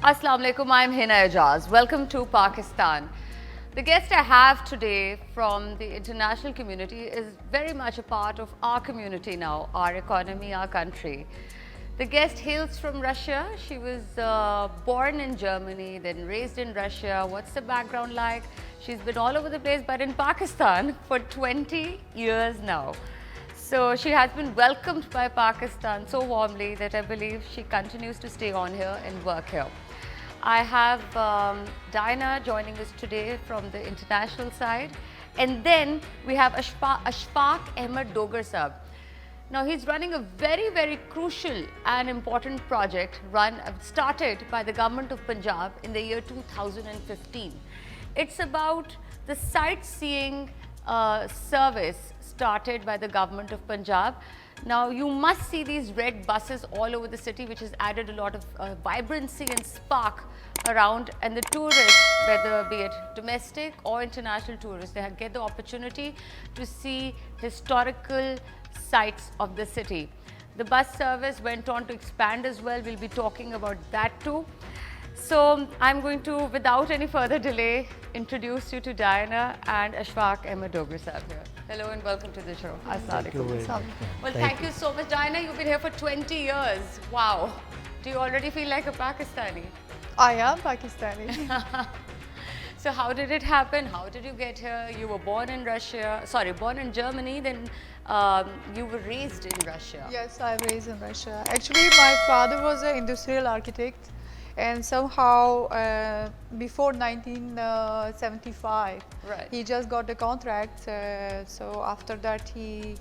Assalamu alaikum, I'm Hina Ejaz. Welcome to Pakistan. The guest I have today from the international community is very much a part of our community now, our economy, our country. The guest hails from Russia. She was born in Germany, then raised in Russia. What's the background like? She's been all over the place, but in Pakistan for 20 years now. So she has been welcomed by Pakistan so warmly that I believe she continues to stay on here and work here. I have Diana joining us today from the international side, and then we have Ashfaq Ahmad Dogar sahab. Now he's running a very crucial and important project started by the Government of Punjab in the year 2015. It's about the sightseeing service started by the Government of Punjab. Now you must see these red buses all over the city, which has added a lot of vibrancy and spark around, and the tourists, whether be it domestic or international tourists, they get the opportunity to see historical sites of the city. The bus service went on to expand as well. We'll be talking about that too. So I'm going to, without any further delay, introduce you to Diana and Ashfaq Ahmad Dogar sahab here. Hello and welcome to the show. Assalamu alaikum. Well, thank you so much, Diana. You've been here for 20 years. Wow. Do you already feel like a Pakistani? I am Pakistani. So how did it happen? How did you get here? You were born in born in Germany, then you were raised in Russia. Yes, I was raised in Russia. Actually, my father was an industrial architect, and somehow before 1975, right, he just got a contract. So after that, he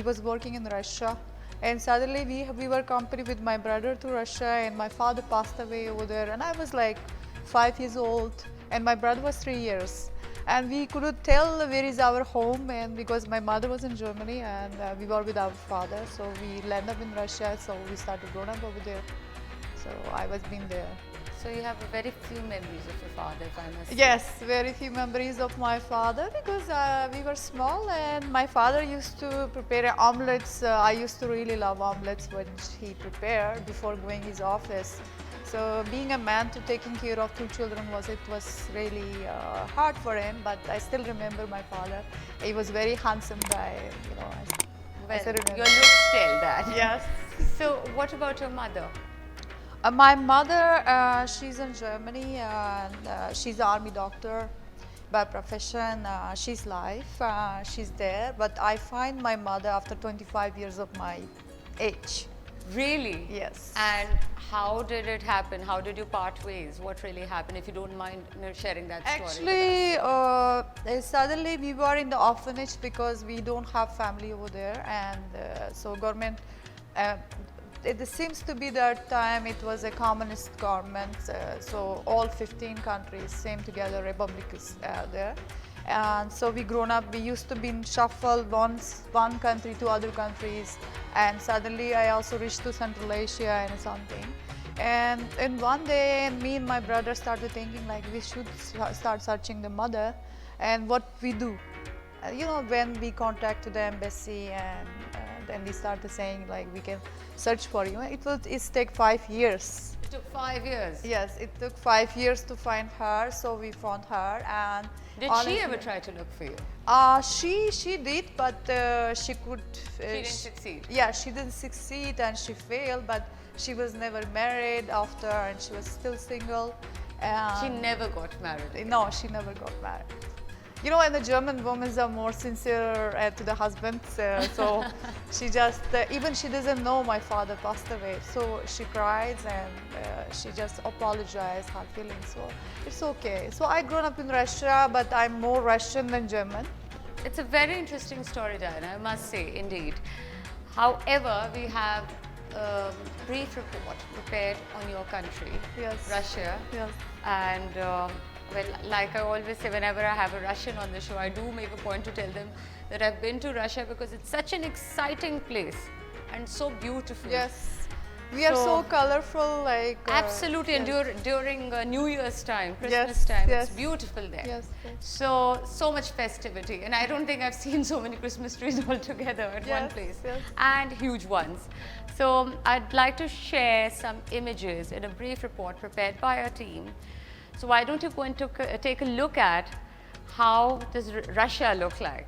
was working in Russia. And suddenly we were company with my brother to Russia, and my father passed away over there, and I was like 5 years old and my brother was 3 years, and we couldn't tell where is our home, and because my mother was in Germany and we were with our father, so we landed up in Russia, so we started growing up over there. So I was been there. So you have very few memories of your father, if I must say. Yes, very few memories of my father, because we were small and my father used to prepare omelets. I used to really love omelets which he prepared before going his office. So being a man to taking care of 2 children was really hard for him, but I still remember my father. He was very handsome guy, you know. Well, your looks tell that. Yes. So what about your mother? My mother, she's in Germany, and she's an army doctor by profession. She's alive, she's there, but I find my mother after 25 years of my age. Really? Yes. And how did it happen? How did you part ways? What really happened? If you don't mind sharing that story. Actually, suddenly we were in the orphanage because we don't have family over there, and so government, it seems to be that time it was a communist government, so all 15 countries came together, republic is there. And so we grown up, we used to be in shuffle one country to other countries, and suddenly I also reached to Central Asia and something. And one day, me and my brother started thinking like we should start searching the mother, and what we do. You know, when we contact to the embassy, and then we started saying like we can search for you. It take 5 years. It took 5 years? Yes, it took 5 years to find her, so we found her. And did she ever try to look for you? She did, but she could. She didn't succeed. Yeah, she didn't succeed and she failed, but she was never married after, and she was still single. And she never got married again. No, she never got married. You know, and the German women are more sincere to the husbands, so she just, even she doesn't know my father passed away, so she cries and she just apologized her feelings, so it's okay. So I grown up in Russia, but I'm more Russian than German. It's a very interesting story, Diana, I must say, indeed. However, we have a brief report prepared on your country, Yes. Russia. Yes. And well, like I always say, whenever I have a Russian on the show, I do make a point to tell them that I've been to Russia because it's such an exciting place and so beautiful. Yes. We are so colorful, like absolutely, and yes. during New Year's time, Christmas Yes, time, yes. it's beautiful there. Yes, yes. So much festivity, and I don't think I've seen so many Christmas trees all together at one Yes, place, yes. and huge ones. So I'd like to share some images in a brief report prepared by our team. So why don't you go and take a look at how does Russia look like?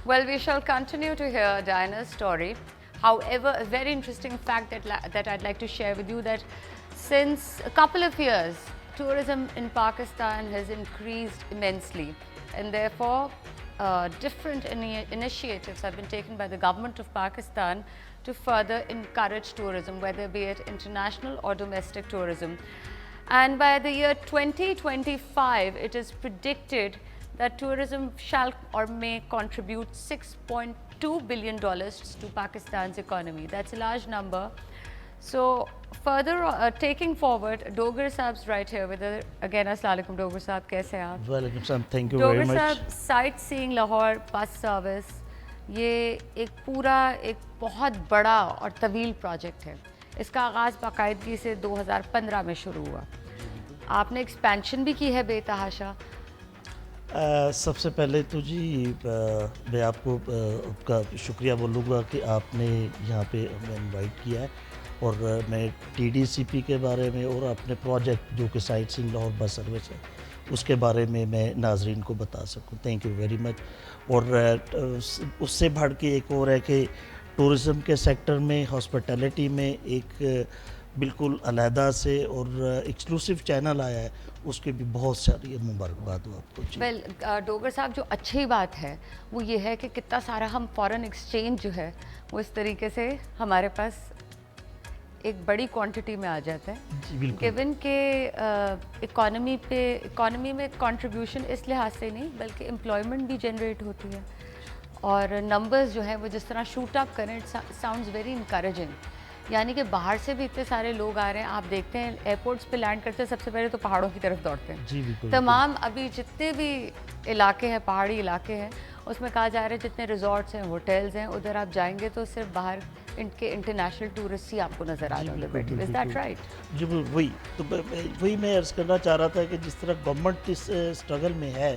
Well, we shall continue to hear Diana's story. However, a very interesting fact that I'd like to share with you, that since a couple of years, tourism in Pakistan has increased immensely, and therefore different initiatives have been taken by the government of Pakistan to further encourage tourism, whether be it international or domestic tourism. And by the year 2025, it is predicted that tourism shall or may contribute $6.2 billion to Pakistan's economy. That's a large number. So further taking forward, Dogar Saab's right here with us. Again, Assalamu alaikum, Dogar Saab, kaise hain aap? Welcome, Sam. Thank you very Dogar much. Saab, Sightseeing Lahore Bus Service, ये एक पूरा एक बहुत बड़ा और तवील project है. इसका आगाज़ बाकायदगी से 2015 में शुरू हुआ. आपने एक्सपेंशन भी की है बेतहाशा. सबसे पहले तो जी मैं आपको आपका शुक्रिया बोलूँगा कि आपने यहाँ पे हमें इनवाइट किया है, और मैं टीडीसीपी के बारे में और अपने प्रोजेक्ट जो कि साइटसीइंग लाहौर बस सर्विस है उसके बारे में मैं नाजरीन को बता सकूँ. Thank you very much. और उससे बढ़ के एक और है कि टूरिज़म के सेक्टर में, हॉस्पिटैलिटी में एक बिल्कुल अलहदा से और एक्सक्लूसिव चैनल आया है, उसके भी बहुत सारी मुबारकबाद हो आपको. वेल डोगर साहब, जो अच्छी बात है वो ये है कि कितना सारा हम फॉरेन एक्सचेंज जो है वो इस तरीके से हमारे पास एक बड़ी क्वांटिटी में आ जाता है, गिवन के इकॉनमी में कंट्रीब्यूशन इस लिहाज से नहीं बल्कि एम्प्लॉयमेंट भी जनरेट होती है, और नंबर्स जो हैं वो जिस तरह शूट अप करें, इट साउंड्स वेरी इनकरेजिंग. यानी कि बाहर से भी इतने सारे लोग आ रहे हैं. आप देखते हैं एयरपोर्ट्स पे लैंड करते हैं सबसे पहले तो पहाड़ों की तरफ दौड़ते हैं. जी बिल्कुल. तमाम अभी जितने भी इलाके हैं, पहाड़ी इलाके हैं, उसमें कहा जा रहा है जितने रिजॉर्ट्स हैं, होटल्स हैं, उधर आप जाएंगे तो सिर्फ बाहर इनके इंटरनेशनल टूरिस्ट ही आपको नज़र आ जाएंगे. Is that right? जी वही तो वही मैं अर्ज़ करना चाह रहा था कि जिस तरह गवर्नमेंट इस स्ट्रगल में है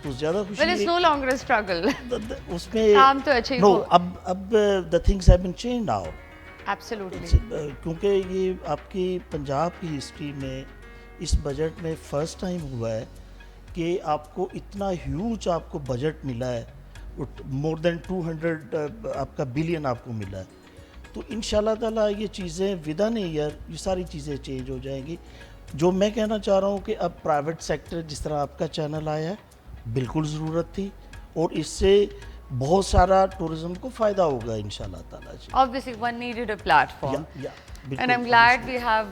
तो ज़्यादा खुशी. Well, it's no longer a struggle. उसमें काम तो अच्छे ही नो, अब the things have been changed now. Absolutely. क्योंकि ये आपकी पंजाब की हिस्ट्री में इस बजट में फ़र्स्ट टाइम हुआ है कि आपको इतना ह्यूज आपको बजट मिला है, मोर देन 200 आपका बिलियन आपको मिला है. تو انشاءاللہ تعالیٰ یہ چیزیں ودن ایئر یہ ساری چیزیں چینج ہو جائیں گی. جو میں کہنا چاہ رہا ہوں کہ اب پرائیویٹ سیکٹر جس طرح آپ کا چینل آیا ہے بالکل ضرورت تھی, اور اس سے بہت سارا ٹورزم کو فائدہ ہوگا انشاءاللہ تعالیٰ. Obviously, one needed a platform. And I'm glad we have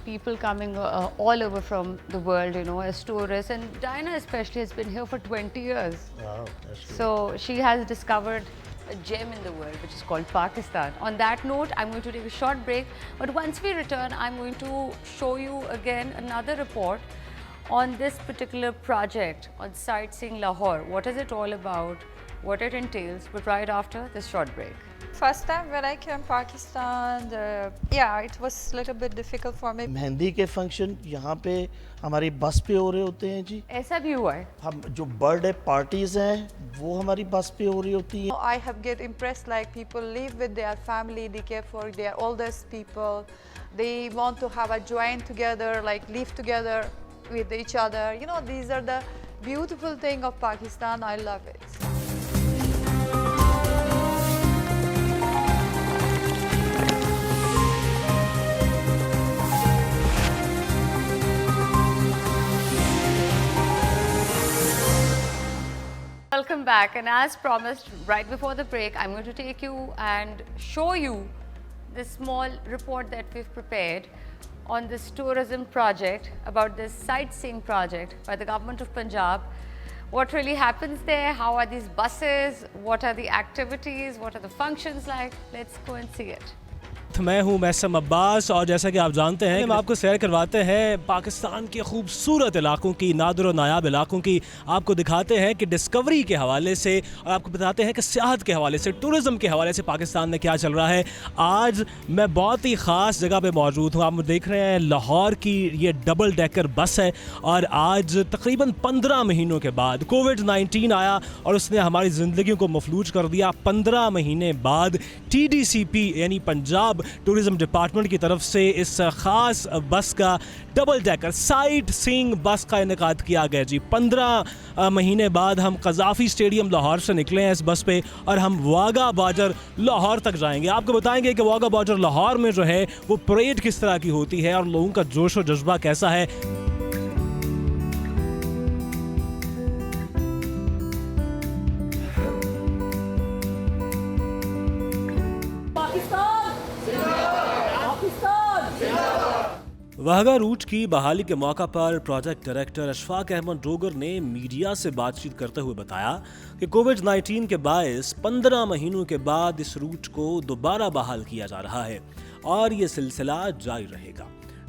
people coming all over from the world, you know, as tourists. And Diana especially has been here for 20 years. Wow, that's good. So she has discovered a gem in the world, which is called Pakistan. On that note, I'm going to take a short break. But once we return, I'm going to show you again another report on this particular project on Sightseeing Lahore. What is it all about? What it entails? But right after this short break. First time when I came Pakistan, it was a little bit difficult for me. مہندی کے function یہاں پہ ہماری بس پہ ہو رہے ہوتے ہیں جی. ایسا بھی ہوا ہے. ہم جو برتھ ڈے پارٹیز ہیں وہ ہماری بس پہ ہو رہی ہوتی ہیں. I have get impressed like people live with their family, they care for their oldest people. They want to have a join together, like live together with each other. You know, these are the beautiful thing of Pakistan. I love it. Welcome back, and as promised right before the break, I'm going to take you and show you this small report that we've prepared on this tourism project, about this sightseeing project by the Government of Punjab. What really happens there, how are these buses, what are the activities, what are the functions like? Let's go and see it. میں ہوں محسم عباس, اور جیسا کہ آپ جانتے ہیں ہم آپ کو سیر کرواتے ہیں پاکستان کے خوبصورت علاقوں کی, نادر و نایاب علاقوں کی. آپ کو دکھاتے ہیں کہ ڈسکوری کے حوالے سے, اور آپ کو بتاتے ہیں کہ سیاحت کے حوالے سے, ٹورزم کے حوالے سے پاکستان میں کیا چل رہا ہے. آج میں بہت ہی خاص جگہ پہ موجود ہوں. آپ دیکھ رہے ہیں لاہور کی یہ ڈبل ڈیکر بس ہے, اور آج تقریباً 15 مہینوں کے بعد کووڈ-19 آیا اور اس نے ہماری زندگیوں کو مفلوج کر دیا. 15 مہینے بعد TDCP یعنی پنجاب ٹورزم ڈپارٹمنٹ کی طرف سے اس خاص بس کا, ڈبل ڈیکر سائٹ سینگ بس کا انعقاد کیا گیا جی. 15 مہینے بعد ہم قذافی اسٹیڈیم لاہور سے نکلے ہیں اس بس پہ, اور ہم واغا بارڈر لاہور تک جائیں گے. آپ کو بتائیں گے کہ واغا بارڈر لاہور میں جو ہے وہ پریڈ کس طرح کی ہوتی ہے اور لوگوں کا جوش و جذبہ کیسا ہے. واہگہ روٹ کی بحالی کے موقع پر پروجیکٹ ڈائریکٹر اشفاق احمد ڈوگر نے میڈیا سے بات چیت کرتے ہوئے بتایا کہ کووڈ-19 کے باعث 15 مہینوں کے بعد اس روٹ کو دوبارہ بحال کیا جا رہا ہے, اور یہ سلسلہ جاری رہے گا.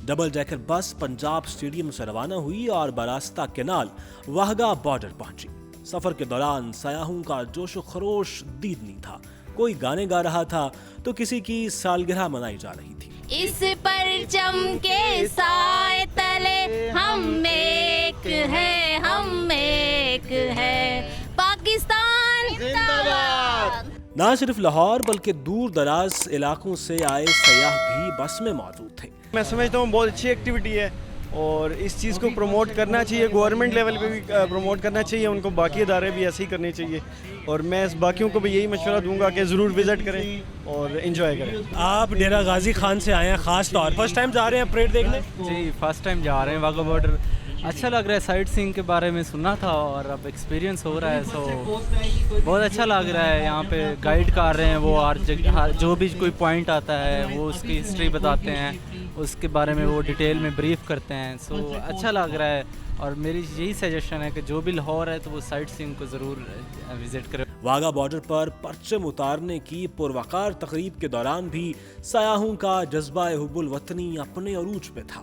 ڈبل ڈیکر بس پنجاب اسٹیڈیم سے روانہ ہوئی اور براستہ کینال واہگہ بارڈر پہنچی. سفر کے دوران سیاحوں کا جوش و خروش دید نہیں تھا. کوئی گانے گا رہا تھا تو کسی کی سالگرہ منائی جا رہی تھی. اس پرچم کے سائے تلے ہم ایک ہے, ہم ایک ہے, پاکستان زندہ باد. نہ صرف لاہور بلکہ دور دراز علاقوں سے آئے سیاح بھی بس میں موجود تھے. میں سمجھتا ہوں بہت اچھی ایکٹیویٹی ہے, اور اس چیز کو پروموٹ کرنا چاہیے, گورنمنٹ لیول پہ بھی پروموٹ کرنا چاہیے, ان کو باقی ادارے بھی ایسے ہی کرنے چاہیے, اور میں اس باقیوں کو بھی یہی مشورہ دوں گا کہ ضرور وزٹ کریں اور انجوائے کریں. آپ ڈیرہ غازی خان سے آئے ہیں خاص طور, فرسٹ ٹائم جا رہے ہیں پریڈ دیکھنے؟ جی فرسٹ ٹائم جا رہے ہیں واغہ بارڈر. اچھا لگ رہا ہے, سائٹ سینگ کے بارے میں سننا تھا اور اب ایکسپیرینس ہو رہا ہے, سو بہت اچھا لگ رہا ہے. یہاں پہ گائیڈ کر رہے ہیں, وہ ہر جگہ جو بھی کوئی پوائنٹ آتا ہے وہ اس کی ہسٹری بتاتے ہیں, اس کے بارے میں وہ ڈیٹیل میں بریف کرتے ہیں. سو اچھا لگ رہا ہے, اور میری یہی سجیشن ہے کہ جو بھی لاہور ہے تو وہ سائٹ سینگ کو ضرور وزٹ کرے. واغہ بارڈر پر پرچم اتارنے کی پروقار تقریب کے دوران بھی سیاحوں کا جذبہ حب الوطنی اپنے عروج پہ تھا.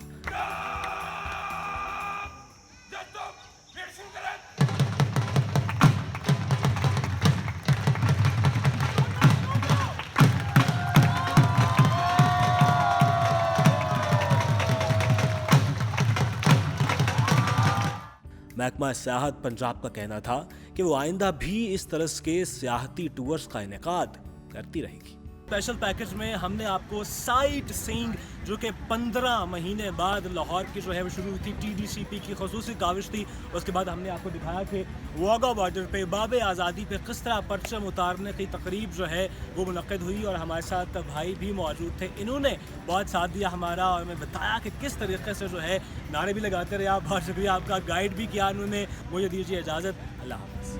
محکمہ سیاحت پنجاب کا کہنا تھا کہ وہ آئندہ بھی اس طرح کے سیاحتی ٹورز کا انعقاد کرتی رہے گی. اسپیشل پیکج میں ہم نے آپ کو سائٹ سینگ جو کہ 15 مہینے بعد لاہور کی جو ہے وہ شروع ہوئی تھی، ٹی ڈی سی پی کی خصوصی کاوش تھی. اس کے بعد ہم نے آپ کو دکھایا کہ واگا بارڈر پہ باب آزادی پہ کس طرح پرچم اتارنے کی تقریب جو ہے وہ منعقد ہوئی، اور ہمارے ساتھ بھائی بھی موجود تھے. انہوں نے بہت ساتھ دیا ہمارا اور ہمیں بتایا کہ کس طریقے سے جو ہے نعرے بھی لگاتے رہے آپ. بہت شکریہ آپ کا، گائیڈ بھی کیا انہوں نے. مجھے دیجیے اجازت، اللہ حافظ.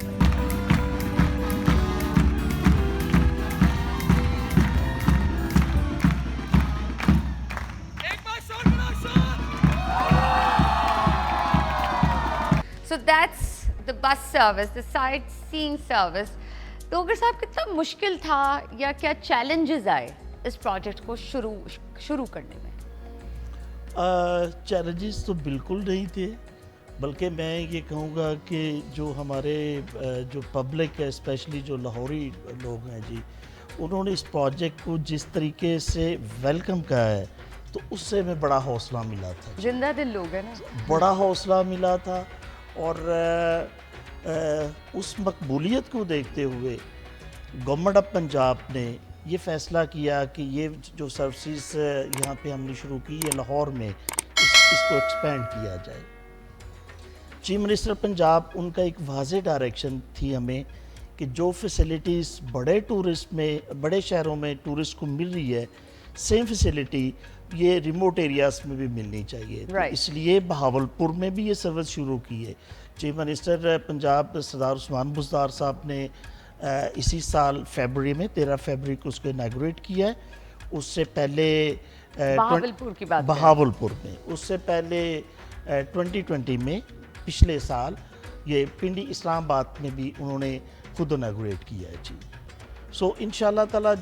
So that's the bus service, the sightseeing service. Dogar صاحب کتنا مشکل تھا یا کیا چیلنجز آئے اس پروجیکٹ کو شروع کرنے میں؟ چیلنجز تو بالکل نہیں تھے، بلکہ میں یہ کہوں گا کہ جو ہمارے جو پبلک ہے، اسپیشلی جو لاہوری لوگ ہیں جی، انہوں نے اس پروجیکٹ کو جس طریقے سے ویلکم کیا ہے تو اس سے ہمیں بڑا حوصلہ ملا تھا. زندہ دل لوگ ہیں نا، بڑا حوصلہ ملا تھا. اور اس مقبولیت کو دیکھتے ہوئے گورنمنٹ آف پنجاب نے یہ فیصلہ کیا کہ یہ جو سروسز یہاں پہ ہم نے شروع کی ہے لاہور میں، اس کو ایکسپینڈ کیا جائے. چیف منسٹر پنجاب، ان کا ایک واضح ڈائریکشن تھی ہمیں کہ جو فیسلٹیز بڑے شہروں میں ٹورسٹ کو مل رہی ہے، سیم فیسلٹی یہ ریموٹ ایریاز میں بھی ملنی چاہیے. اس لیے بہاولپور میں بھی یہ سروس شروع کی ہے. چیف منسٹر پنجاب سردار عثمان بزدار صاحب نے اسی سال فیبروری میں 13 فیبروری کو اس کو انیگوریٹ کیا ہے. اس سے پہلے بہاولپور کی بات، بہاولپور میں اس سے پہلے 2020 میں پچھلے سال یہ پنڈی اسلام آباد میں بھی انہوں نے خود انیگوریٹ کیا ہے جی. سو انشاءاللہ تعالیٰ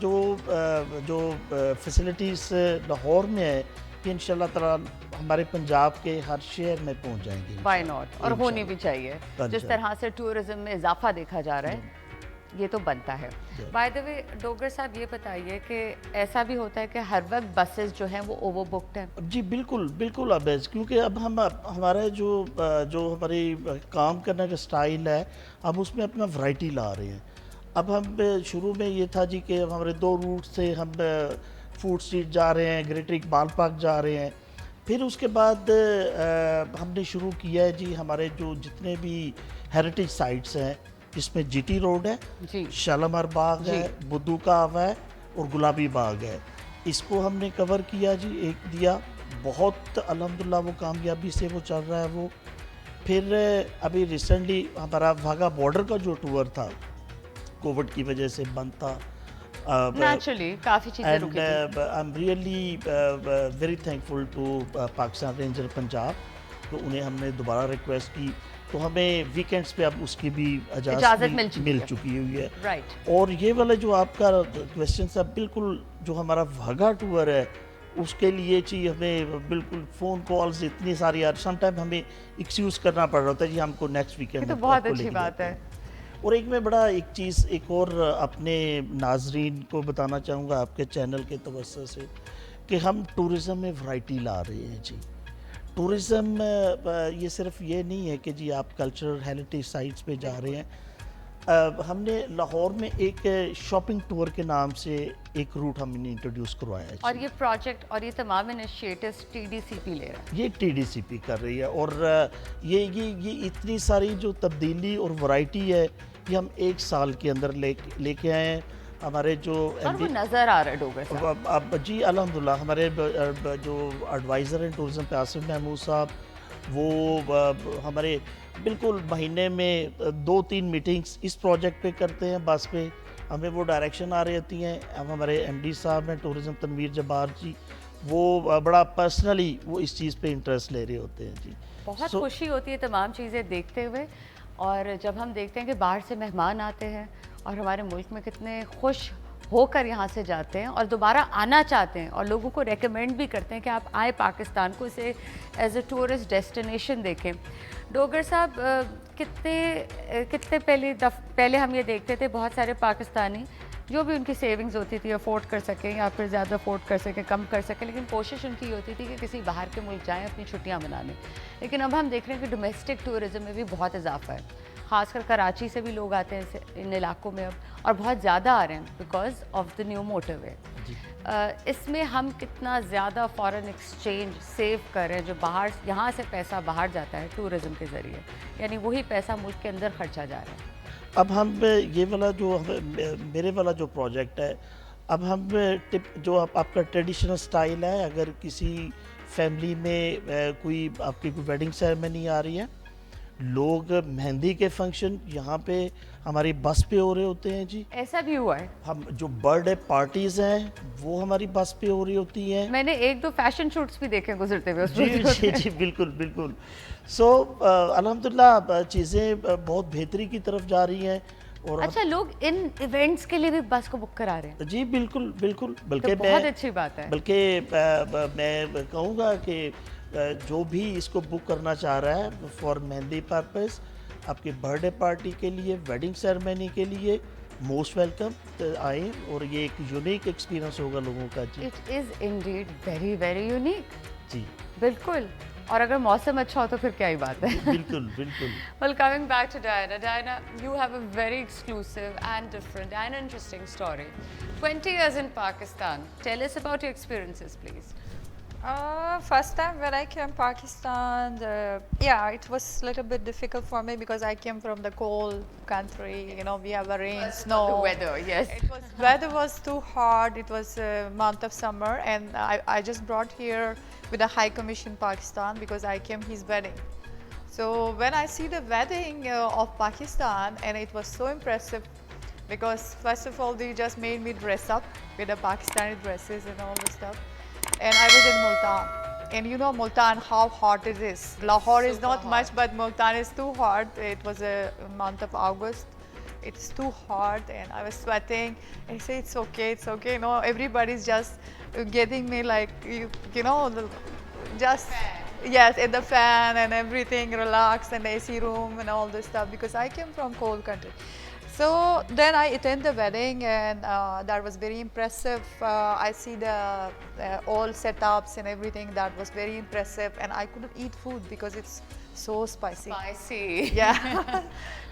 جو فیسلٹیز لاہور میں ہے کہ انشاءاللہ تعالیٰ ہمارے پنجاب کے ہر شہر میں پہنچ جائیں گے. وائی ناٹ، اور ہونی بھی چاہیے. جس طرح سے ٹورزم میں اضافہ دیکھا جا رہا ہے یہ تو بنتا ہے. بائی دا وے ڈوگر صاحب یہ بتائیے کہ ایسا بھی ہوتا ہے کہ ہر وقت بسز جو ہیں وہ اوور بکڈ ہیں؟ جی بالکل بالکل ابیز، کیونکہ اب ہمارا جو ہماری کام کرنے کا سٹائل ہے، ہم اس میں اپنا ورائٹی لا رہے ہیں. اب ہم شروع میں یہ تھا جی کہ ہمارے 2 روٹ سے ہم فوڈ اسٹریٹ جا رہے ہیں، گریٹر اقبال پارک جا رہے ہیں. پھر اس کے بعد ہم نے شروع کیا ہے جی ہمارے جو جتنے بھی ہیریٹیج سائٹس ہیں، جس میں جی ٹی روڈ ہے، شالامار باغ ہے، بدو کاو ہے اور گلابی باغ ہے، اس کو ہم نے کور کیا جی. ایک دیا بہت الحمدللہ وہ کامیابی سے وہ چل رہا ہے وہ. پھر ابھی ریسنٹلی ہمارا واگا بارڈر کا جو ٹور تھا، کووڈ کی وجہ سے بند تھا، نیچرلی کافی چیزیں رکی تھی. I am really very thankful to Pakistan ranger Punjab, تو انہیں ہم نے دوبارہ ریکویسٹ کی تو ہمیں ویکینڈز پہ اب اس کی بھی اجازت مل چکی ہوئی ہے. اور یہ والا جو آپ کا کویسچن تھا، بالکل جو ہمارا واگا ٹور ہے اس کے لیے چاہیے ہمیں بالکل فون کالز اتنی ساری، سم ٹائم ہمیں ایکسکیوز کرنا پڑ رہا ہوتا ہے جی ہم کو نیکسٹ ویکینڈ. تو بہت اچھی بات ہے. اور ایک میں بڑا ایک چیز ایک اور اپنے ناظرین کو بتانا چاہوں گا آپ کے چینل کے توسط سے کہ ہم ٹورزم میں ورائٹی لا رہے ہیں جی. ٹورزم یہ صرف یہ نہیں ہے کہ جی آپ کلچرل ہیریٹیج سائٹس پہ جا رہے ہیں. ہم نے لاہور میں ایک شاپنگ ٹور کے نام سے ایک روٹ ہم نے انٹروڈیوس کروایا ہے. اور یہ پروجیکٹ اور یہ تمام انیشیٹوز ٹی ڈی سی پی لے رہا ہے؟ یہ ٹی ڈی سی پی کر رہی ہے. اور یہ اتنی ساری جو تبدیلی اور ورائٹی ہے یہ ہم 1 سال کے اندر لے کے آئے ہیں. ہمارے جو اور وہ نظر آ رہا ہے ڈوگر صاحب. اب جی الحمدللہ ہمارے جو ایڈوائزر ہیں ٹورزم پہ آصف محمود صاحب، وہ ہمارے بالکل مہینے میں 2-3 میٹنگز اس پروجیکٹ پہ کرتے ہیں. بس پہ ہمیں وہ ڈائریکشن آ رہی ہوتی ہیں. اب ہمارے ایم ڈی صاحب ہیں ٹورزم تنویر جبار جی، وہ بڑا پرسنلی وہ اس چیز پہ انٹرسٹ لے رہے ہوتے ہیں جی. بہت خوشی ہوتی ہے تمام چیزیں دیکھتے ہوئے. اور جب ہم دیکھتے ہیں کہ باہر سے مہمان آتے ہیں اور ہمارے ملک میں کتنے خوش ہو کر یہاں سے جاتے ہیں اور دوبارہ آنا چاہتے ہیں اور لوگوں کو ریکمینڈ بھی کرتے ہیں کہ آپ آئیں پاکستان کو، اسے ایز اے ٹورسٹ ڈیسٹینیشن دیکھیں. ڈوگر صاحب کتنے پہلے ہم یہ دیکھتے تھے بہت سارے پاکستانی جو بھی ان کی سیونگز ہوتی تھی افورڈ کر سکیں یا پھر زیادہ افورڈ کر سکیں، کم کر سکیں، لیکن کوشش ان کی ہوتی تھی کہ کسی باہر کے ملک جائیں اپنی چھٹیاں منانے. لیکن اب ہم دیکھ رہے ہیں کہ ڈومیسٹک ٹورزم میں بھی بہت اضافہ ہے. खासकर कराची से भी लोग आते हैं इन इलाकों में अब, और बहुत ज़्यादा आ रहे हैं because of the new motorway. इसमें हम कितना ज़्यादा फॉरेन एक्सचेंज सेव कर रहे हैं, जो बाहर यहाँ से पैसा बाहर जाता है टूरिज़्म के ज़रिए, यानी वही पैसा मुल्क के अंदर खर्चा जा रहा है। अब हम ये वाला जो मेरे वाला जो प्रोजेक्ट है, अब हम जो आपका ट्रेडिशनल स्टाइल है, अगर किसी फैमिली में कोई आपकी कोई वेडिंग सेरेमनी आ रही है, लोग मेहंदी के फंक्शन यहाँ पे हमारी बस पे हो रहे होते हैं जी। ऐसा भी हुआ है। हम जो बर्थडे पार्टीज हैं वो हमारी बस पे हो रही होती हैं। मैंने 1-2 फैशन शूट्स भी देखे गुजरते हुए उस जी जी जी, बिल्कुल बिल्कुल। सो अल्हम्दुलिल्लाह चीज़ें बहुत बेहतरी की तरफ जा रही हैं। और अच्छा, लोग इन इवेंट्स के लिए भी बस को बुक करा रहे हैं? जी बिल्कुल बिल्कुल, बल्कि तो बहुत अच्छी बात है। बल्कि मैं कहूँगा कि जो भी इसको बुक करना चाह रहा है फॉर मेहंदी पर्पस, आपकी बर्थडे पार्टी के लिए, वेडिंग सेरेमनी के लिए, मोस्ट वेलकम आए, और ये एक यूनिक एक्सपीरियंस होगा लोगों का जी। It is indeed very very unique. जी बिल्कुल, और अगर मौसम अच्छा हो तो फिर क्या ही बात है। बिल्कुल बिल्कुल। Well, coming back to Diana. Diana, you have a very exclusive and different and interesting story. 20 years in Pakistan. Tell us about your experiences, please. First time when I came Pakistan, yeah, it was a little bit difficult for me because I came from the cold country. You know, we have a rain, snow. The weather, yes. Weather was too hard. It was a month of summer, and I just brought here with the High Commission Pakistan because I came his wedding. So when I see the wedding of Pakistan, and it was so impressive because first of all they just made me dress up with the Pakistani dresses and all the stuff. And I was in Multan, and you know Multan, how hot it is. Lahore is not much, but Multan is too hot. It was a month of August. It's too hot, and I was sweating. I say it's okay, it's okay. You know, everybody's just getting me like you know, just yes, in the fan and everything, relax, and AC room and all this stuff because I came from cold country. So then I attend the wedding, and that was very impressive. I see the all setups and everything. That was very impressive, and I couldn't eat food because it's so spicy. Spicy. Yeah,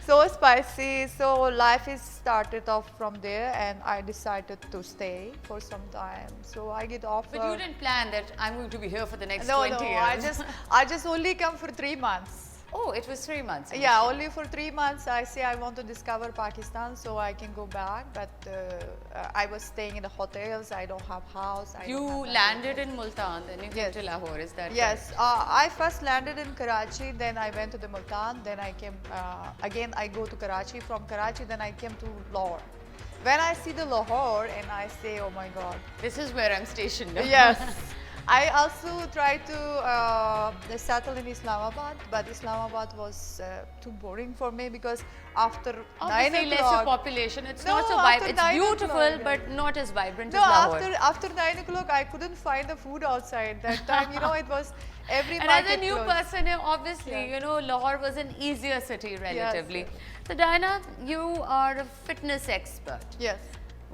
so spicy. So life is started off from there, and I decided to stay for some time. So I get off. But you didn't plan that I'm going to be here for the next No, 20 no. years. I just only come for 3 months. Oh, it was 3 months. Yeah, only for 3 months. I say I want to discover Pakistan so I can go back. But I was staying in the hotels. I don't have house. I You don't have landed in Multan, then you came Yes. to Lahore, is that Yes, I first landed in Karachi, then I went to the Multan, then I came, again I go to Karachi, from Karachi then I came to Lahore. When I see the Lahore and I say, oh my God. right? This is where I'm stationed now. Yes. I also tried to settle in Islamabad, but Islamabad was too boring for me because after 9 Obviously, lesser o'clock. population. It's No, not so after vibrant. It's 9 beautiful, o'clock. but not as vibrant No, as Lahore. after 9 o'clock, I couldn't find the food outside. That time, you know, it was every And as a market new closed. person, obviously, Yeah. you know, Lahore was an easier city relatively. yes. So, Diana, you are a fitness expert. Yes.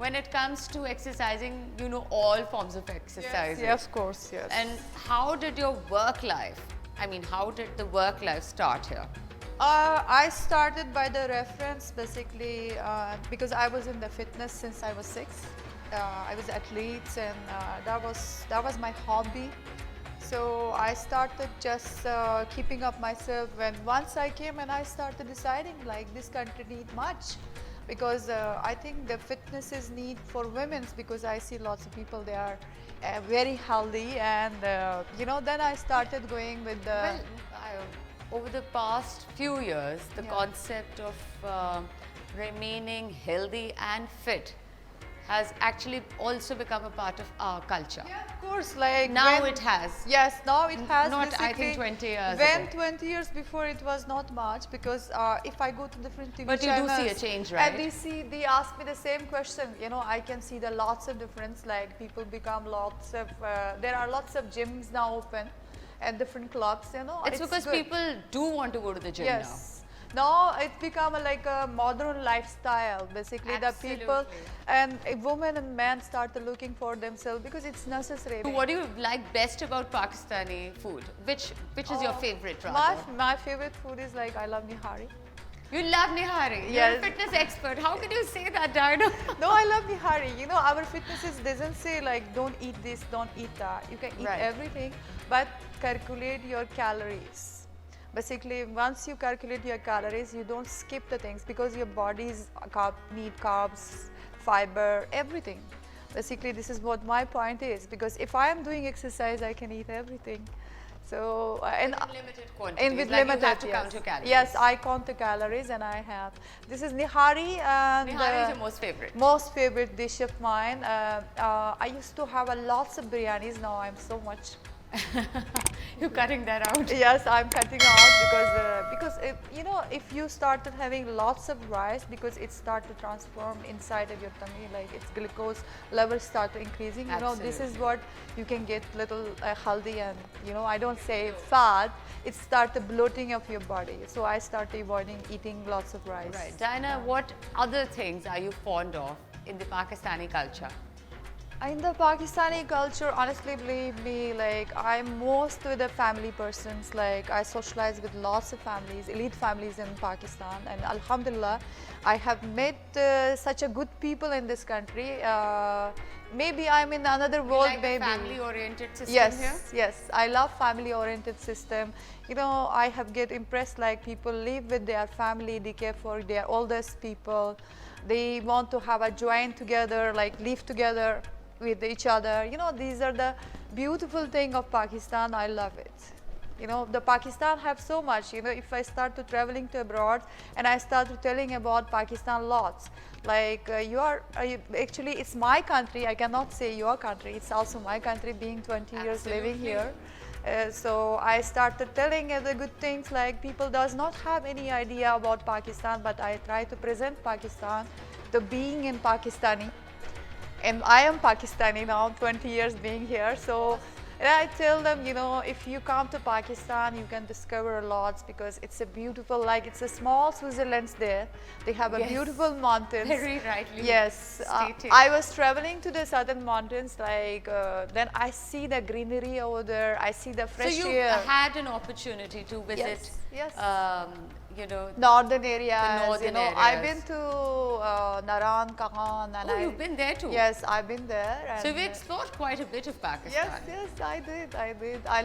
When it comes to exercising, you know all forms of exercise. Yes, of course, yes. And how did your work life, I mean, how did the work life start here? I started by the reference basically because I was in the fitness since I was 6. I was athletes, and that was my hobby. So I started just keeping up myself. When once I came and I started deciding like this country need much. Because I think the fitness is need for women because I see lots of people they are very healthy, and you know then I started going with the Well, over the past few years, the Yeah. concept of remaining healthy and fit has actually also become a part of our culture. yeah, of course, like Now when- it has. Yes, now it has. Not, I think, basically, 20 years When ago. 20 years before it was not much because if I go to different TV But you do see a channels change, and right? they ask me the same question. You know, I can see the lots of difference. Like people become lots of. There are lots of gyms now open, and different clubs. You know, It's because good. people do want to go to the gym Yes. now. Now it's become like a modern lifestyle. Basically, the people Absolutely. and women and men start looking for themselves because it's necessary. What do you like best about Pakistani food? Which is your favorite rather? My favorite food is like I love nihari. You love Nihari. You're Yes. a fitness expert. How can you say that, Diana? No, I love Nihari. You know, our fitnesses doesn't say like don't eat this, don't eat that. You can eat Right. everything, but calculate your calories. Basically, once you calculate your calories, you don't skip the things because your body's need carbs, fiber, everything. Basically, this is what my point is, because if I am doing exercise, I can eat everything. So and In limited quantities. in with like limited, you have to yes. count your calories. Yes, I count the calories, and I have. This is Nihari, and Nihari is your most favorite. most favorite dish of mine. I used to have a lots of biryanis. Now I'm so much. You're cutting that out. Yes, I'm cutting out because you know, if you started having lots of rice, because it start to transform inside of your tummy, like its glucose levels start to increasing. You know, this is Absolutely. what you can get little healthy, and you know, I don't say fat. It start the bloating of your body. So I start avoiding eating lots of rice. Right. Diana, what other things are you fond of in the Pakistani culture? In the Pakistani culture, honestly, believe me, like I'm most with the family persons. Like I socialize with lots of families, elite families in Pakistan, and Alhamdulillah, I have met such a good people in this country. Maybe I'm in another world. Like the maybe family-oriented system yes, here? yes, I love family-oriented system. You know, I have get impressed like people live with their family, they care for their oldest people. They want to have a join together, like live together with each other. You know, these are the beautiful thing of Pakistan. I love it. You know, the Pakistan have so much. You know, if I start to traveling to abroad and I start to telling about Pakistan lots, like actually it's my country. I cannot say your country. It's also my country, being 20 years living here. So I started telling the good things, like people does not have any idea about Pakistan, but I try to present Pakistan, the being in Pakistani. And I am Pakistani now, 20 years being here. So and I tell them, you know, if you come to Pakistan, you can discover a lot, because it's a beautiful, like it's a small Switzerland's there. They have a Yes. beautiful mountains. Very rightly Yes. stated. I was traveling to the southern mountains, like then I see the greenery over there. I see the fresh So you air. had an opportunity to visit, yes. you know, Northern areas, northern you know, I've areas. been to Naran, Kahan, and oh, you've been there too. Yes, I've been there. So and, we explored quite a bit of Pakistan. Yes, yes, I did. I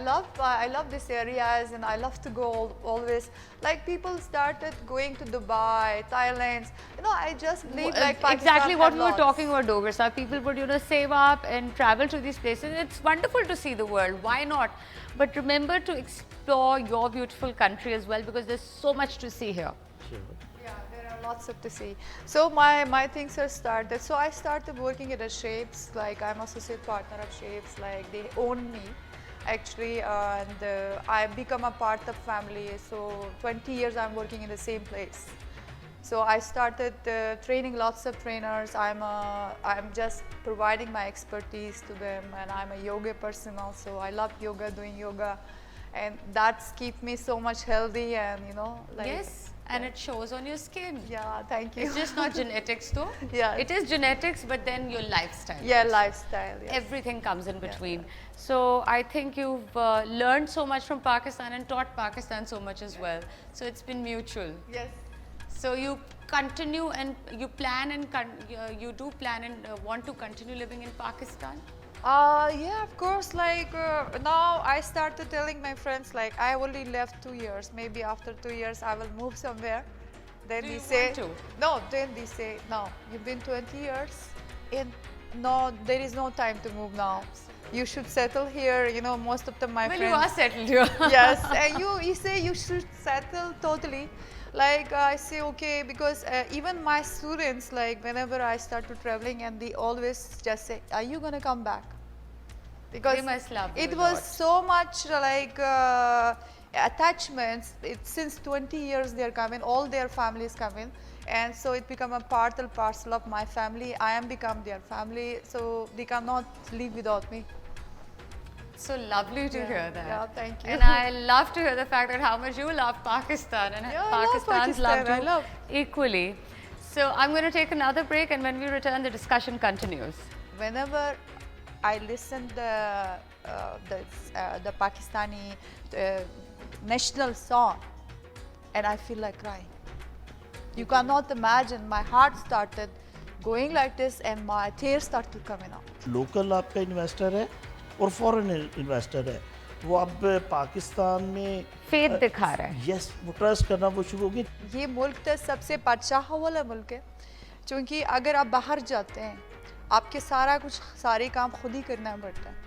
love these areas, and I love to go always. Like people started going to Dubai, Thailand. You know, I just believe like Pakistan exactly what had we were lots. talking about, Dogar. So people would, you know, save up and travel to these places. It's wonderful to see the world. Why not? But remember to explore your beautiful country as well, because there's so much to see here. Sure. Yeah, there are lots of to see. So my things are started. So I started working at a Shapes, like I'm associate partner of Shapes, like they own me actually, and I become a part of family. So 20 years I'm working in the same place. So I started training lots of trainers. I'm just providing my expertise to them, and I'm a yoga person also. I love yoga, doing yoga, and that's keep me so much healthy, and you know, like Yes, and it shows on your skin. yeah, thank you. It's just not genetics though. Yeah. It is genetics, but then your lifestyle. yeah, also. lifestyle. Yes. Everything comes in between. So I think you've learned so much from Pakistan and taught Pakistan so much as well. So it's been mutual. Yes. So you continue and you plan and you do plan and want to continue living in Pakistan? Yeah, of course. Like now, I started telling my friends like I only left 2 years. Maybe after 2 years, I will move somewhere. Then Do we you say want to? no. Then we say no. You've been 20 years, and no, there is no time to move now. You should settle here. You know, most of my Well, friends. you are settled here. Yes, and you say you should settle totally. Like I say okay, because even my students, like whenever I start to traveling, and they always just say, "Are you gonna come back?" Because They must love you it a was lot. so much like attachments. Since 20 years they're coming, all their families coming, and so it become a part and parcel of my family. I am become their family, so they cannot live without me. So lovely to hear that. Yeah, thank you. And I love to hear the fact that how much you love Pakistan and Yeah, I love Pakistan's Pakistan, I loved love. you equally. So I'm going to take another break, and when we return, the discussion continues. Whenever I listen the Pakistani national song, and I feel like crying. You cannot imagine, my heart started going like this and my tears started coming out. Local आपका investor है और foreign investor है, वो अब पाकिस्तान में faith दिखा रहा है। यस, वो ट्रस्ट करना वो शुरू हो गई। ये मुल्क तो सबसे बादशाह वाला मुल्क है, क्योंकि अगर आप बाहर जाते हैं आपके सारे काम खुद ही करना पड़ता है।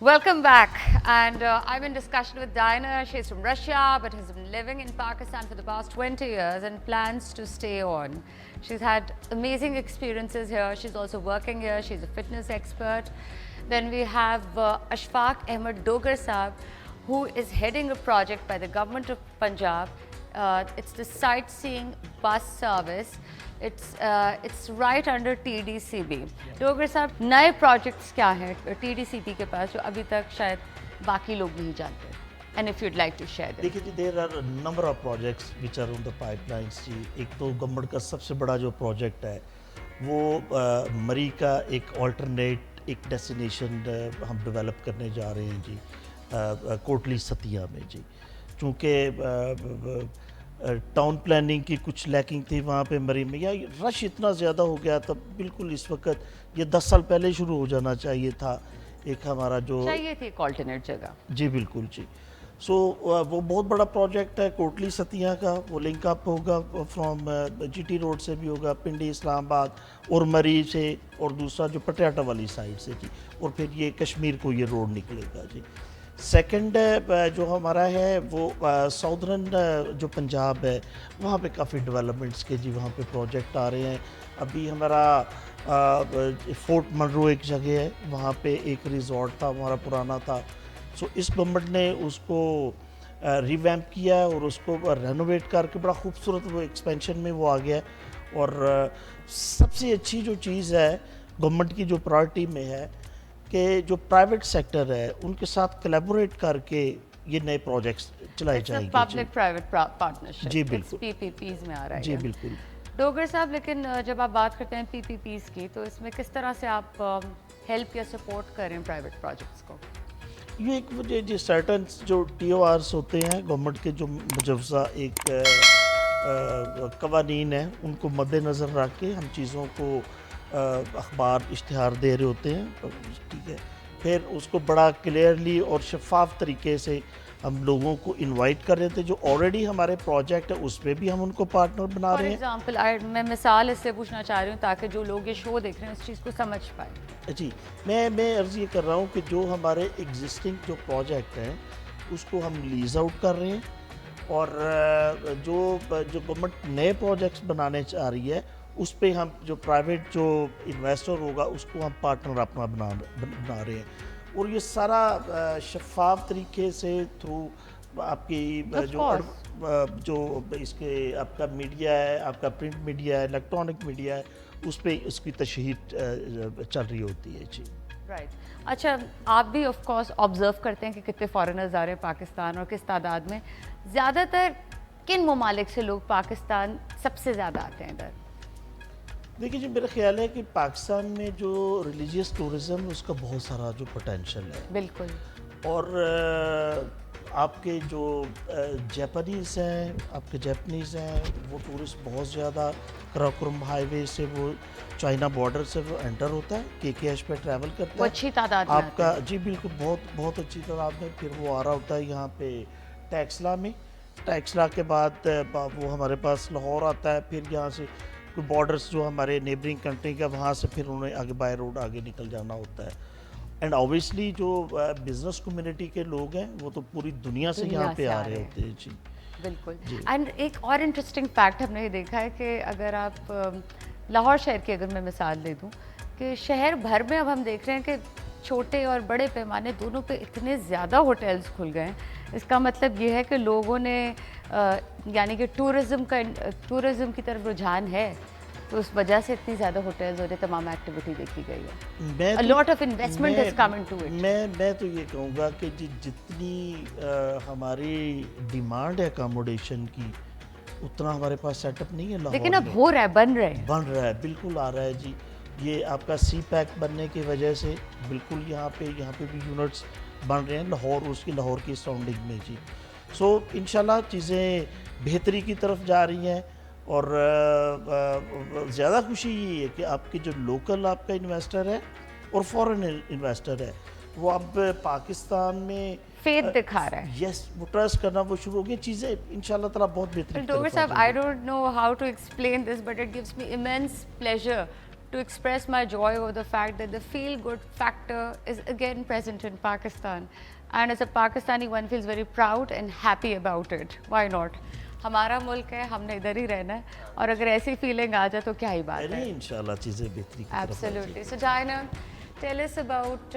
Welcome back, and I'm in discussion with Diana. She's from Russia but has been living in Pakistan for the past 20 years and plans to stay on. She's had amazing experiences here. She's also working here. She's a fitness expert. Then we have Ashfaq Ahmad Dogar Saab, who is heading a project by the Government of Punjab. It's the Sightseeing Bus Service. It's right under TDCB. Dogar साहब, नए projects क्या हैं TDCB के पास जो अभी तक शायद बाकी लोग नहीं जानते? And if you'd like to share them. देखिए जी, there are a number of projects which are on the pipelines जी। एक तो गवर्नमेंट का सबसे बड़ा जो प्रोजेक्ट है वो मरी का एक ऑल्टरनेट एक डेस्टिनेशन हम डेवलप करने जा रहे हैं जी, कोटली सतिया में जी। चूँकि टाउन प्लानिंग की कुछ लैकिंग थी वहाँ पे मरी में, या रश इतना ज़्यादा हो गया था, बिल्कुल इस वक्त ये 10 साल पहले शुरू हो जाना चाहिए था। एक हमारा जो चाहिए थी एक ऑल्टरनेट जगह जी, बिल्कुल जी। सो वो बहुत बड़ा प्रोजेक्ट है कोटली सतिया का। वो लिंक अप होगा फ्रॉम GT रोड से भी होगा, पिंडी इस्लामाबाद और मरी से, और दूसरा जो पटियाला वाली साइड से जी, और फिर ये कश्मीर को ये रोड निकलेगा जी। सेकंड जो हमारा है वो साउदर्न जो पंजाब है वहाँ पे काफ़ी डेवलपमेंट्स के जी वहाँ पे प्रोजेक्ट आ रहे हैं। अभी हमारा फोर्ट मनरो एक जगह है, वहाँ पे एक रिजॉर्ट था हमारा पुराना था। सो इस गवर्नमेंट ने उसको रिवैम्प किया है और उसको रेनोवेट करके बड़ा खूबसूरत वो एक्सपेंशन में वो आ गया है। और सबसे अच्छी जो चीज़ है गवर्नमेंट की जो प्रायोरिटी में है कि जो प्राइवेट सेक्टर है उनके साथ कोलैबोरेट करके ये नए प्रोजेक्ट्स चलाए जाएंगे। पब्लिक प्राइवेट पार्टनरशिप जी बिल्कुल, PPPs में आ रहा है जी बिल्कुल। डोगर साहब, लेकिन जब आप बात करते हैं PPPs की, तो इसमें किस तरह से आप हेल्प या सपोर्ट करें प्राइवेट प्रोजेक्ट्स को? ये एक वजह जी, सर्टन जो TORs होते हैं गवर्नमेंट के जो मुजवज़ा एक कवानीन है, उनको मद्देनज़र रख के हम चीज़ों को अखबार इश्तिहार दे रहे होते हैं, ठीक है। फिर उसको बड़ा क्लियरली और शफाफ तरीके से हम लोगों को इनवाइट कर रहे थे। जो ऑलरेडी हमारे प्रोजेक्ट है उस पर भी हम उनको पार्टनर बना रहे हैं। फॉर एग्जांपल, मैं मिसाल इससे पूछना चाह रही हूँ ताकि जो लोग ये शो देख रहे हैं इस चीज़ को समझ पाए। जी, मैं अर्ज़ ये कर रहा हूँ कि जो हमारे एग्जिस्टिंग जो प्रोजेक्ट हैं उसको हम लीज आउट कर रहे हैं, और जो गवर्नमेंट नए प्रोजेक्ट्स बनाने चाह रही है उस पे हम जो प्राइवेट जो इन्वेस्टर होगा उसको हम पार्टनर अपना बना रहे हैं। और ये सारा शफाफ तरीके से थ्रू आपकी जो इसके आपका मीडिया है, आपका प्रिंट मीडिया है, इलेक्ट्रॉनिक मीडिया है, उस पर उसकी तशहीर चल रही होती है जी। राइट। अच्छा, आप भी ऑफ कोर्स ऑब्जर्व करते हैं कि कितने फॉरेनर्स आ रहे हैं पाकिस्तान और किस तादाद में? ज़्यादातर किन ममालिक से लोग पाकिस्तान सबसे ज़्यादा आते हैं इधर? देखिए जी, मेरा ख्याल है कि पाकिस्तान में जो रिलीजियस टूरिज़्म है उसका बहुत सारा जो पोटेंशियल है। बिल्कुल। और आपके जो जापानीज़ हैं, आपके जापानीज़ हैं, वो टूरिस्ट बहुत ज़्यादा कराकोरम हाईवे से वो चाइना बॉर्डर से वो एंटर होता है, KKH पे ट्रैवल करता है। वो अच्छी तादाद में आपका जी बिल्कुल बहुत अच्छी तादाद में। फिर वो आ रहा होता है यहाँ पे टैक्सला में। टैक्सला के बाद वो हमारे पास लाहौर आता है। फिर यहाँ से कोई बॉर्डर्स जो हमारे नेबरिंग कंट्री का, वहाँ से फिर उन्हें आगे बाय रोड आगे निकल जाना होता है। एंड ऑब्वियसली जो बिजनेस कम्युनिटी के लोग हैं वो तो पूरी दुनिया से यहाँ पे आ रहे होते हैं जी। बिल्कुल। एंड एक और इंटरेस्टिंग फैक्ट हमने ये देखा है कि अगर आप लाहौर शहर की अगर मैं मिसाल दे दूँ कि शहर भर में अब हम देख रहे हैं कि छोटे और बड़े पैमाने दोनों पे इतने ज़्यादा होटल्स खुल गए हैं। इसका मतलब ये है कि लोगों ने यानी कि टूरिज़्म की तरफ रुझान है, तो उस वजह से इतनी ज़्यादा होटल्स और तमाम एक्टिविटी देखी गई है। A lot of investment has come into it. मैं तो ये कहूँगा कि जितनी हमारी डिमांड है अकोमोडेशन की उतना हमारे पास सेटअप नहीं है लाहौर में। लेकिन अब हो रहा है, बन रहा है, बिल्कुल आ रहा है जी। ये आपका सी पैक बनने की वजह से बिल्कुल यहाँ पे भी यूनिट्स बन रहे हैं लाहौर की सराउंडिंग में जी। सो इंशाल्लाह चीज़ें बेहतरी की तरफ जा रही हैं और ज़्यादा खुशी ये है कि आपके जो लोकल आपका इन्वेस्टर है और फॉरेन इन्वेस्टर है वो अब पाकिस्तान में फेथ दिखा रहा है। यस वो ट्रस्ट करना वो शुरू हो गई, चीज़ें इंशाल्लाह ताला बहुत बेहतरीन Well, Dogar Sahab, I don't know how to explain this, but it gives me immense pleasure to express my joy over the fact that the feel-good factor is again present in Pakistan. And as a Pakistani, one feels very proud and happy about it. Why not? हमारा मुल्क है, हमने इधर ही रहना है और अगर ऐसी फीलिंग आ जाए तो क्या ही बात है। इंशाल्लाह चीज़ें बेहतरी की तरफ Absolutely. So Diana, tell us about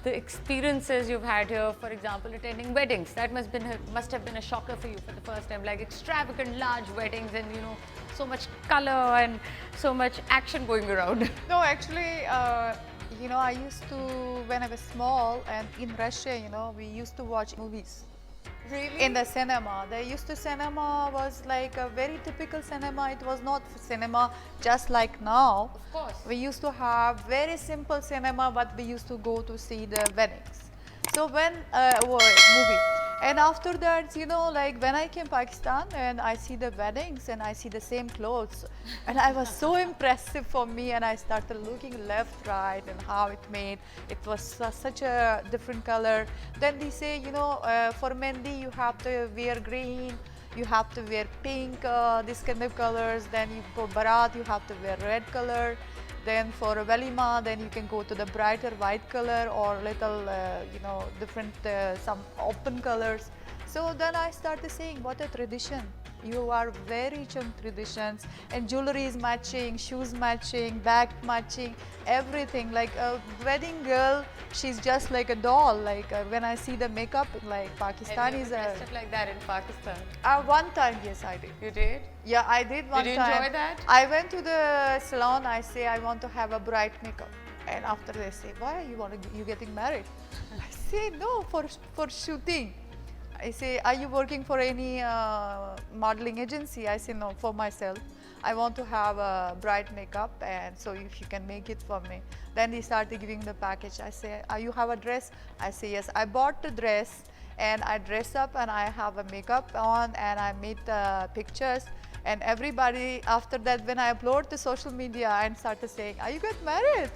the experiences you've had here. For example, attending weddings. That must have been a shocker for you for the first time. Like extravagant, large weddings, and so much color and so much action going around. No, actually, I used to, when I was small, and in Russia, we used to watch movies. Really? In the cinema. The used to cinema was like a very typical cinema. It was not cinema just like now. Of course. We used to have very simple cinema, but we used to go to see the weddings. So when movie, and after that, like when I came Pakistan and I see the weddings and I see the same clothes, and I was so impressive for me, and I started looking left, right, and how it made. It was such a different color. Then they say, for Mehndi you have to wear green, you have to wear pink, this kind of colors. Then for Barat you have to wear red color. Then for a Walima, then you can go to the brighter white color or little, different, some open colors. So then I started saying, what a tradition. You are very rich on traditions, and jewelry is matching, shoes matching, bag matching, everything. Like a wedding girl, she's just like a doll. Like when I see the makeup, like Pakistani is dressed up like that in Pakistan? one time, yes, I did. You did? Yeah, I did one time. Did you enjoy that? I went to the salon. I say I want to have a bright makeup, and after they say, why you getting married? I say no, for shooting. I say, are you working for any modeling agency? I say no, for myself. I want to have a bright makeup, and so if you can make it for me. Then he started giving the package. I say, you have a dress? I say yes. I bought the dress and I dress up and I have a makeup on and I made the pictures. And everybody after that, when I upload to social media, and started saying, "Are you got married?"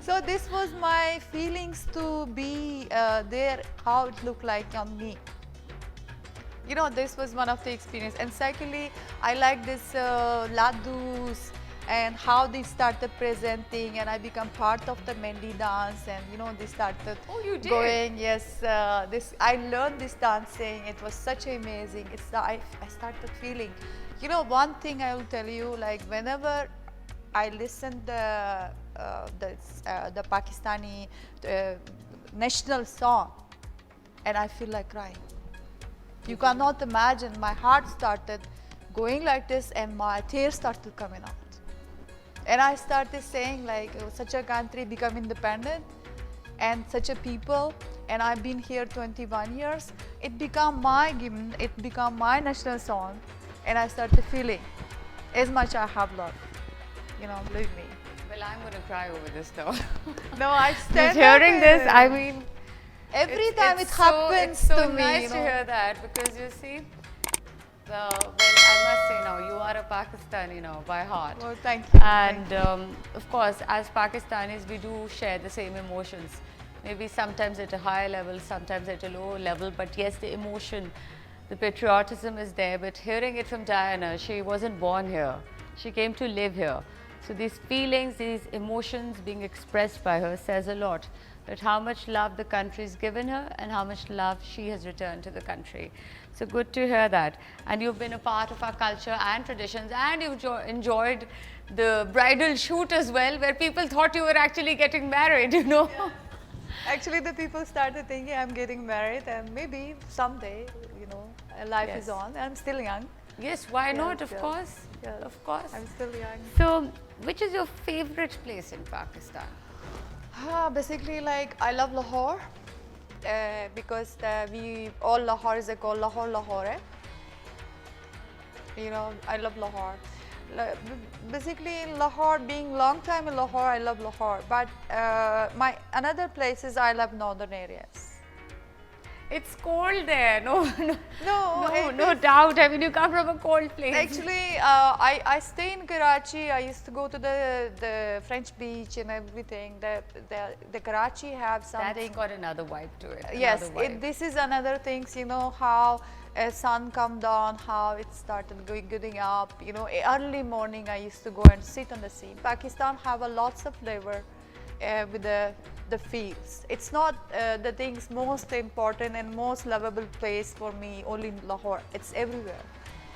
So this was my feelings to be there, how it looked like on me. This was one of the experience. And secondly, I like this laddus and how they started presenting, and I become part of the Mehndi dance, and they started going. Yes, I learned this dancing. It was such amazing. I started feeling. One thing I will tell you, like whenever I listen the Pakistani national song, and I feel like crying. You cannot imagine. My heart started going like this, and my tears started coming out. And I started saying, like, such a country become independent, and such a people, and I've been here 21 years. It become my hymn, it become my national song, and I started feeling as much I have love. Believe me. Well, I'm going to cry over this now. No, I stand hearing this, I mean, every time it happens it's so to me. Nice to hear that, because you see, well, I must say now, you are a Pakistani now by heart. Oh, thank you. And of course, as Pakistanis, we do share the same emotions. Maybe sometimes at a higher level, sometimes at a lower level, but yes, the emotion, the patriotism is there. But hearing it from Diana, she wasn't born here. She came to live here. So these feelings, these emotions being expressed by her says a lot, that how much love the country's given her and how much love she has returned to the country. So good to hear that. And you've been a part of our culture and traditions, and you've enjoyed the bridal shoot as well, where people thought you were actually getting married, Yeah. Actually, the people started thinking I'm getting married, and maybe someday, life is on. I'm still young. Yes, why not? Of course. Yes. Of course. I'm still young. So, which is your favorite place in Pakistan? Basically, like, I love Lahore because all Lahore is called Lahore. I love Lahore. Basically in Lahore, being long time in Lahore, I love Lahore. But my another places I love northern areas. It's cold there. No, no, No, no doubt. I mean, you come from a cold place. Actually, I stay in Karachi. I used to go to the French beach and everything. The Karachi have something. That's got another vibe to it. Yes, another vibe. this is another things. You know how sun come down, how it started going up. You know, early morning I used to go and sit on the sea. Pakistan have a lots of flavor with the fields. It's not the things most important and most lovable place for me only in Lahore. It's everywhere.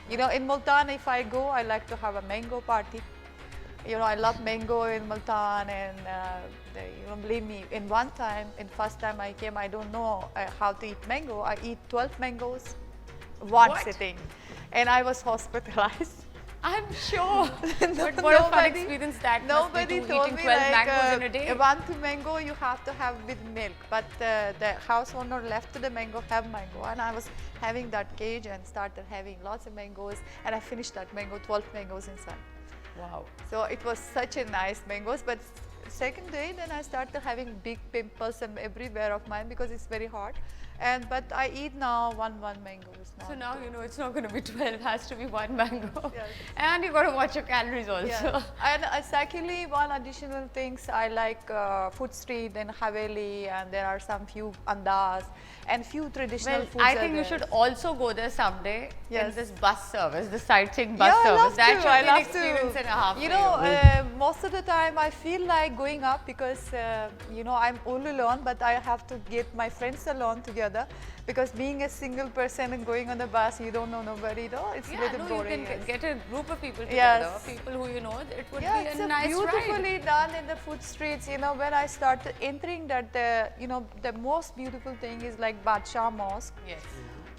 You know, in Multan, if I go, I like to have a mango party. You know, I love mango in Multan, and you know, believe me, in one time, in first time I came, I don't know how to eat mango. I eat 12 mangoes, one What? sitting, and I was hospitalized. I'm sure. But what a fun Nobody- experience that Nobody must be, told eating me 12 like mangoes in a day. one to mango you have to have with milk, but the house owner left the mango, have mango, and I was having that cage and started having lots of mangoes, and I finished that mango, 12 mangoes inside. Wow. So it was such a nice mangoes, but second day then I started having big pimples and everywhere of mine because it's very hot. And but I eat now one mangoes now. So now you know it's not going to be 12, it has to be one mango. Yes. And you got to watch your calories also. Yeah. And secondly, one additional things I like food street in Haveli, and there are some few andas and few traditional Well, foods. I are think you there. should also go there someday in Yes. this bus service, the sightseeing bus Yeah, I service. love That to. should I be an love experience to. and a half. You for know, most of the time I feel like going up because you know I'm all alone, but I have to get my friends along together because being a single person and going on the bus, you don't know nobody. Though it's a yeah, little no, boring. you can yes. get a group of people Yes. together, people who you know. It would Yeah, be it's a nice beautifully ride. done in the food streets. You know, when I started entering that, you know, the most beautiful thing is like Badshah Mosque. Yes.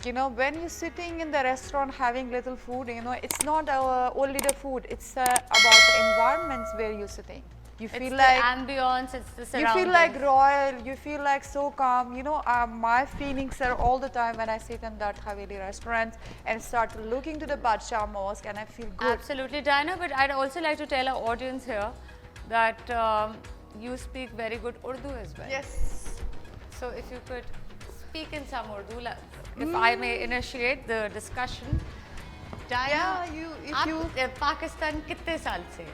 You know, when you're sitting in the restaurant having little food, you know, it's not only the food. It's about the environments where you're sitting. You It's feel the like ambience, it's the you surroundings. feel like royal. You feel like so calm. You know, my feelings are all the time when I sit in that Haveli restaurant and start looking to the Badshah Mosque, and I feel good. Absolutely, Diana. But I'd also like to tell our audience here that you speak very good Urdu as well. Yes. So if you could speak in some Urdu, if I may initiate the discussion. Diana, Yeah, आप पाकिस्तान कितने साल से?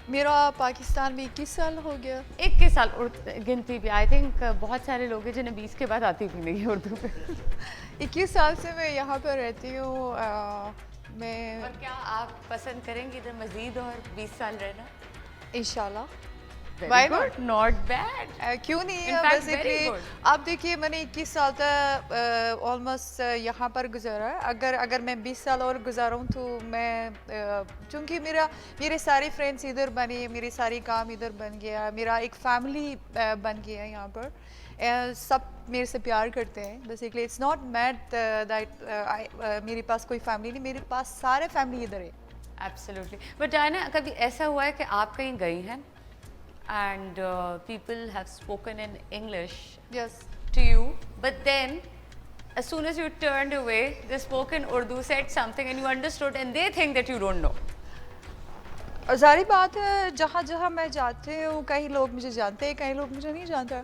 मेरा पाकिस्तान में 21 साल हो गया. 21 साल गिनती भी आई थिंक बहुत सारे लोग हैं जिन्हें 20 के बाद आती भी नहीं है उर्दू पे. 21 साल से मैं यहाँ पर रहती हूँ. मैं और क्या आप पसंद करेंगे इधर मजीद और 20 साल रहना? इंशाल्लाह. Very Why good, not bad. क्यों नहीं In है fact, very बेसिकली. good. आप देखिए मैंने 21 साल तक ऑलमोस्ट यहाँ पर गुजारा है. अगर मैं 20 साल और गुजारूँ तो मैं चूँकि मेरे सारे फ्रेंड्स इधर बने, मेरे सारे काम इधर बन गया, मेरा एक फैमिली बन गया यहाँ पर. सब मेरे से प्यार करते हैं. Basically it's not matter that मेरे पास कोई फैमिली नहीं, मेरे पास सारे फैमिली इधर है. Absolutely. But Diana, कभी ऐसा हुआ है कि आप कहीं गई हैं and people have spoken in English yes. to you, but then as soon as you turned away, they spoke in Urdu, said something and you understood and they think that you don't know. और जारी बात है, जहाँ जहाँ मैं जाती हूँ कई लोग मुझे जानते हैं, कई लोग मुझे नहीं जानते.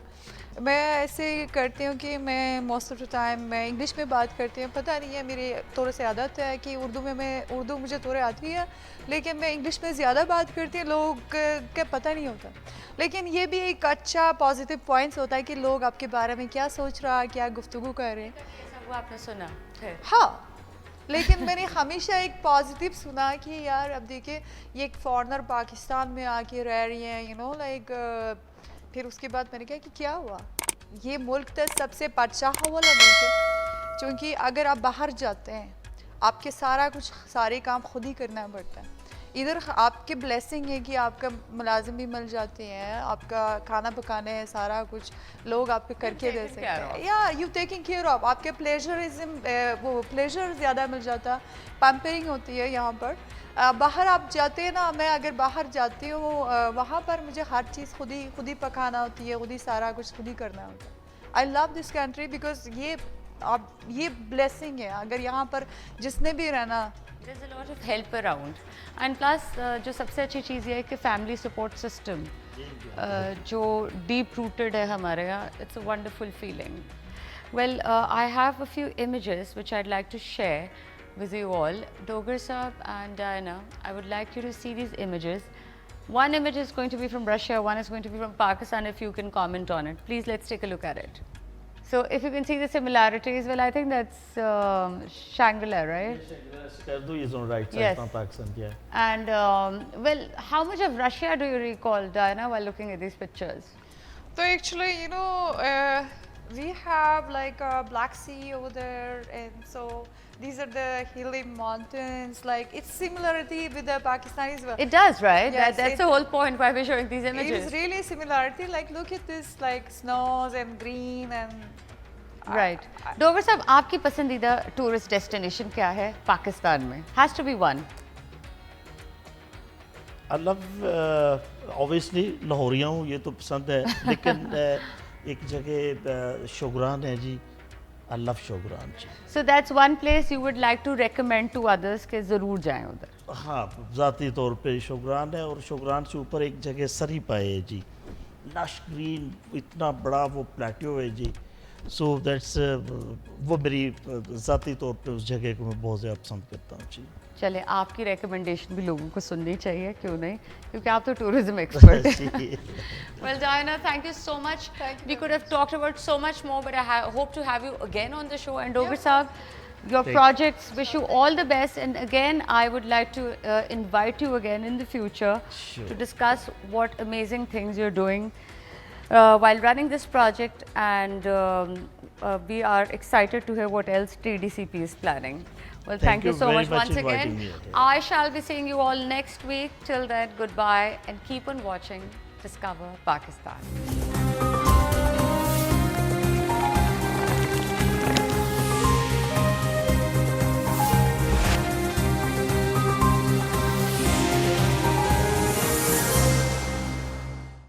मैं ऐसे करती हूँ कि मैं मोस्ट ऑफ द टाइम मैं इंग्लिश में बात करती हूँ. पता नहीं है, मेरी थोड़े से आदत है कि उर्दू मुझे थोड़े आती है, लेकिन मैं इंग्लिश में ज़्यादा बात करती हूँ. लोग के पता नहीं होता, लेकिन ये भी एक अच्छा पॉजिटिव पॉइंट्स होता है कि लोग आपके बारे में क्या सोच रहा है, क्या गुफ्तगू कर रहे हैं. ऐसा हुआ आपने सुना फिर? हाँ, लेकिन मैंने हमेशा एक पॉजिटिव सुना कि यार अब देखिए ये एक फॉरेनर पाकिस्तान में आके रह रही हैं, यू नो लाइक. फिर उसके बाद मैंने कहा कि क्या हुआ, ये मुल्क तो सबसे बादशाह वाला मुल्क है. क्योंकि अगर आप बाहर जाते हैं आपके सारे काम खुद ही करना पड़ता है. इधर आपके ब्लेसिंग है कि आपका मुलाजिम भी मिल जाते हैं, आपका खाना पकाने है, सारा कुछ लोग आपके करके दे सकते हैं. या यू टेकिंग केयर ऑफ, आपके वो प्लेजर ज़्यादा मिल जाता. पैम्परिंग होती है यहाँ पर. बाहर आप जाते हैं ना, मैं अगर बाहर जाती हूँ वहाँ पर मुझे हर चीज़ खुद ही पकाना होती है, खुद ही सारा कुछ खुद ही करना होता है. I love this country because ये आप ये ब्लेसिंग है अगर यहाँ पर जिसने भी रहना. There's a lot of help around and plus जो सबसे अच्छी चीज़ ये है कि फैमिली सपोर्ट सिस्टम जो डीप रूटेड है हमारे यहाँ. It's a wonderful feeling. Well, I have a few images which I'd like to share with you all. Dogar Saab and Diana, I would like you to see these images. One image is going to be from Russia, one is going to be from Pakistan. If you can comment on it, please let's take a look at it. So if you can see the similarities, well, I think that's Shangri-La, right? Skardu is on right side Yes. from Pakistan, yeah. And well, how much of Russia do you recall, Diana, while looking at these pictures? So actually, you know, we have like a Black Sea over there, and so these are the hilly mountains. Like it's similarity with the Pakistanis. Well, It does, right? Yes, That's it- the whole point why we're showing these it images. is really similarity. Like look at this, like snows and green and. Right. Dogar साहब, आपकी पसंदीदा tourist destination क्या है पाकिस्तान में? Has to be one. I love obviously Lahoria हूँ, ये तो पसंद है, लेकिन एक जगह शोगरान है जी. I love शोगरान ji. So that's one place you would like to recommend to others कि ज़रूर जाएं उधर. हाँ, ज़ाती तौर पे शोगरान है, और शोगरान से ऊपर एक जगह सरी पाए है जी. लश ग्रीन इतना बड़ा वो प्लेट्यू है जी. सो दैट्स वो मेरी ज़ाती तौर पे उस जगह को मैं बहुत ज़्यादा पसंद करता हूँ जी. चले, आपकी recommendation भी लोगों को सुननी चाहिए, क्यों नहीं? क्योंकि आप तो tourism expert हैं. जी. Well, Diana, thank you so much. We could have talked about so much more, but I hope to have you again on the show. And Dogar Saab, your projects, wish you all the best. And again, I would like to invite you again in the future to discuss what amazing things you're doing while running this project. And we are excited to hear what else TDCP is planning. Well, thank you so very much much once inviting again. me again. I shall be seeing you all next week. Till then, goodbye and keep on watching Discover Pakistan.